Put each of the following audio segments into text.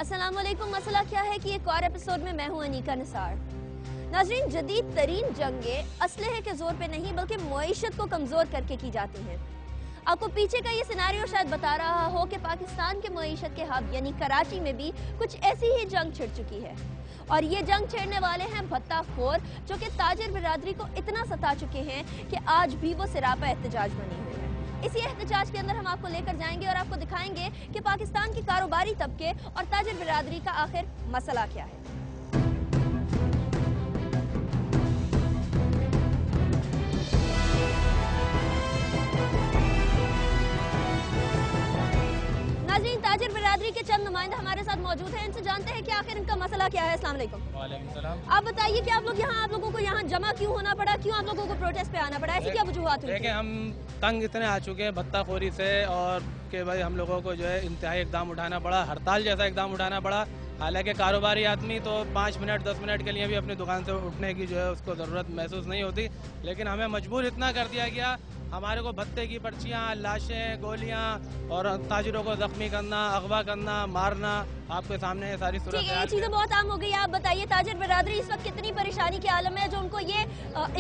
अस्सलामुअलैकुम। मसला क्या है कि एक और एपिसोड में मैं हूं अनीका निसार। नाजरीन, जदीद तरीन जंगें असलहे के जोर पे नहीं बल्कि मईशत को कमजोर करके की जाती हैं। आपको पीछे का ये सिनारियो शायद बता रहा हो कि पाकिस्तान के मईशत के हब यानी कराची में भी कुछ ऐसी ही जंग छिड़ चुकी है और ये जंग छेड़ने वाले हैं भत्ताखोर, जो कि ताजिर बिरादरी को इतना सता चुके हैं कि आज भी वो सिरापा एहतजाज बनी हुई है। इसी एहतजाज के अंदर हम आपको लेकर जाएंगे और आपको दिखाएंगे कि पाकिस्तान के कारोबारी तबके और ताजिर बिरादरी का आखिर मसला क्या है। नाज़रीन, ताजिर बिरादरी के चंद नुमाइंदे हमारे साथ मौजूद हैं, इनसे जानते हैं कि आखिर इनका मसला क्या है। अस्सलाम वालेकुम। वालेकुम सलाम। आप बताइए कि आप लोगों को यहाँ जमा क्यों होना पड़ा, क्यों आप लोगों को प्रोटेस्ट पे आना पड़ा, ऐसी क्या वजूहात हुई? देखिए, हम तंग इतने आ चुके हैं भत्ताखोरी से और कि भाई हम लोगों को जो है इंतहाई इकदाम उठाना पड़ा, हड़ताल जैसा इकदाम उठाना पड़ा। हालांकि कारोबारी आदमी तो 5 मिनट 10 मिनट के लिए भी अपनी दुकान से उठने की जो है उसको ज़रूरत महसूस नहीं होती, लेकिन हमें मजबूर इतना कर दिया गया। हमारे को भत्ते की पर्चियाँ, लाशें, गोलियाँ और ताजिरों को जख्मी करना, अगवा करना, मारना, आपके सामने ये सारी सूरत है। ये चीजें बहुत आम हो गई है। आप बताइए, ताजिर बिरादरी इस वक्त कितनी परेशानी के आलम है जो उनको ये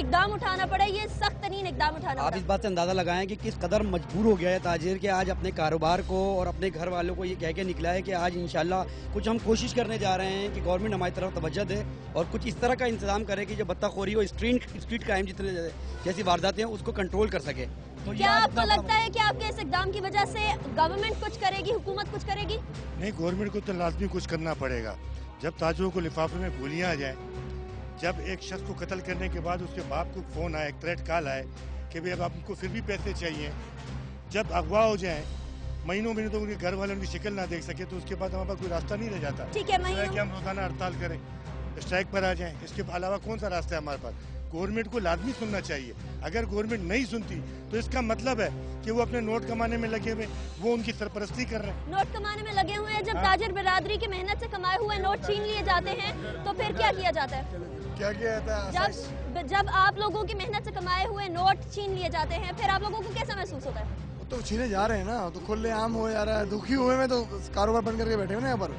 इकदाम उठाना पड़ा, ये सख्त तरीन इकदाम उठाना पड़ा। आप इस बात से अंदाजा लगाएं कि किस कदर मजबूर हो गया है ताजिर के आज अपने कारोबार को और अपने घर वालों को ये कह के निकला है कि आज इंशाल्लाह कुछ हम कोशिश करने जा रहे हैं कि गवर्नमेंट हमारी तरफ तवज्जो दे और कुछ इस तरह का इंतजाम करे कि जो भत्ताखोरी और स्ट्रीट क्राइम जितने जैसी वारदातें हैं उसको कंट्रोल कर सके। तो क्या आपको लगता है कि आपके इस इकदाम की वजह से गवर्नमेंट कुछ करेगी, हुकूमत कुछ करेगी? नहीं, गवर्नमेंट को तो लाजमी कुछ करना पड़ेगा। जब ताजिरों को लिफाफे में गोलियां आ जाए, जब एक शख्स को कत्ल करने के बाद उसके बाप को फोन आए, थ्रेट कॉल आए कि भाई अब आपको फिर भी पैसे चाहिए, जब अगवा हो जाए, महीनों तो उनके घर वाले उनकी शक्ल ना देख सके, तो उसके बाद हमारे पास कोई रास्ता नहीं रह जाता। ठीक है, कि हम रोजाना हड़ताल करें, स्ट्राइक पर आ जाएं, इसके अलावा कौन सा रास्ता है हमारे पास? गवर्नमेंट को लाजमी सुनना चाहिए। अगर गवर्नमेंट नहीं सुनती तो इसका मतलब है कि वो अपने नोट कमाने में लगे हुए, वो उनकी सरपरस्ती कर रहे हैं। नोट कमाने में लगे हुए हैं। जब ताजिर बिरादरी की मेहनत से कमाए हुए नोट छीन लिए जाते हैं तो फिर क्या किया जाता है? क्या किया जाता है? जब आप लोगों की मेहनत से कमाए हुए नोट छीन लिए जाते हैं, फिर आप लोगों को कैसा महसूस होता है? तो छीने जा रहे हैं ना, तो खुले आम हो जा रहा है। दुखी हुए में तो कारोबार बंद करके बैठे हुए ना यहाँ पर,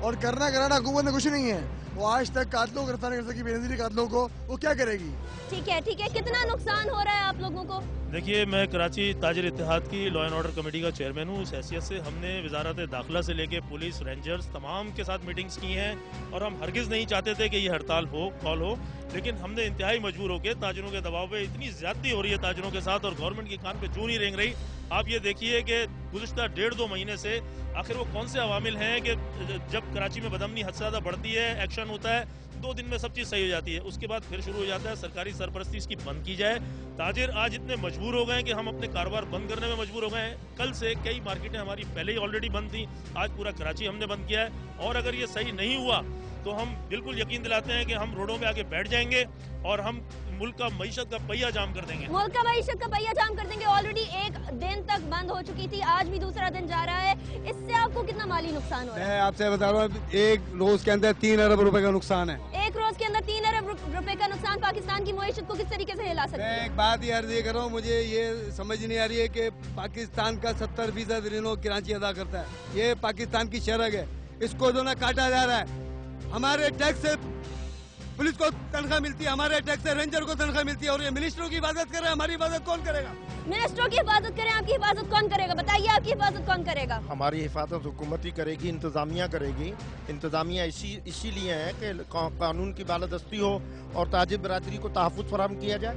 और करना कराना हुकूमत ने कुछ नहीं है। वो आज तक कातलों को गिरफ्तार नहीं कर सकी, बेनजीरी कातलों को, वो क्या करेगी? ठीक है, कितना नुकसान हो रहा है आप लोगों को? देखिए, मैं कराची ताजिर इत्तेहाद की लॉ एंड ऑर्डर कमेटी का चेयरमैन हूँ। इस हैसियत से हमने वजारत दाखिला से लेके पुलिस, रेंजर्स तमाम के साथ मीटिंग्स की हैं और हम हरगिज़ नहीं चाहते थे कि ये हड़ताल कॉल हो, लेकिन हमने इंतहाई मजबूर होकर ताजिरों के दबाव पे, इतनी ज्यादती हो रही है ताजिरों के साथ और गवर्नमेंट के कान पे जूं नहीं रेंग रही। आप ये देखिए कि गुज़िश्ता 1.5-2 महीने से आखिर वो कौन से अवामिल हैं कि जब कराची में बदअमनी हद से ज़्यादा बढ़ती है, एक्शन होता है, 2 दिन में सब चीज़ सही हो जाती है, उसके बाद फिर शुरू हो जाता है सरकारी सरपरस्ती इसकी बंद की जाए। ताजिर आज इतने मजबूर हो गए हैं कि हम अपने कारोबार बंद करने में मजबूर हो गए हैं। कल से कई मार्केटें हमारी पहले ही ऑलरेडी बंद थी, आज पूरा कराची हमने बंद किया है और अगर ये सही नहीं हुआ तो हम बिल्कुल यकीन दिलाते हैं कि हम रोडों पे आके बैठ जाएंगे और हम मुल्क का मईशत का पहिया जाम कर देंगे। मुल्क का मईशत का पहिया जाम कर देंगे। ऑलरेडी 1 दिन तक बंद हो चुकी थी, आज भी दूसरा दिन जा रहा है। इससे आपको कितना माली नुकसान हो रहा है? मैं आपसे बता रहा हूँ, एक रोज के अंदर 3 अरब रुपए का नुकसान है। एक रोज के अंदर 3 अरब रुपए का नुकसान पाकिस्तान की मईशत को किस तरीके से हिला सकता है? मैं एक बात ये अर्ज कर रहा हूँ, मुझे ये समझ नहीं आ रही है कि पाकिस्तान का 70% ऋण कराची अदा करता है। ये पाकिस्तान की शरग है, इसको जो ना काटा जा रहा है। हमारे टैक्स से पुलिस को तनख्वाह मिलती है, हमारे टैक्स से रेंजर को तनख्वाह मिलती है और ये मिनिस्टरों की हिफाजत कर रहे हैं। हमारी हिफाजत कौन करेगा? मिनिस्टरों की हिफाजत करें, आपकी हिफाजत कौन करेगा? बताइए, आपकी हिफाजत कौन करेगा? हमारी हिफाजत हुकूमत ही करेगी, इंतजामिया करेगी। इंतजामिया इसीलिए है कि कानून की बालादस्ती हो और ताजिर बिरादरी को तहफ़्फ़ुज़ फराहम किया जाए।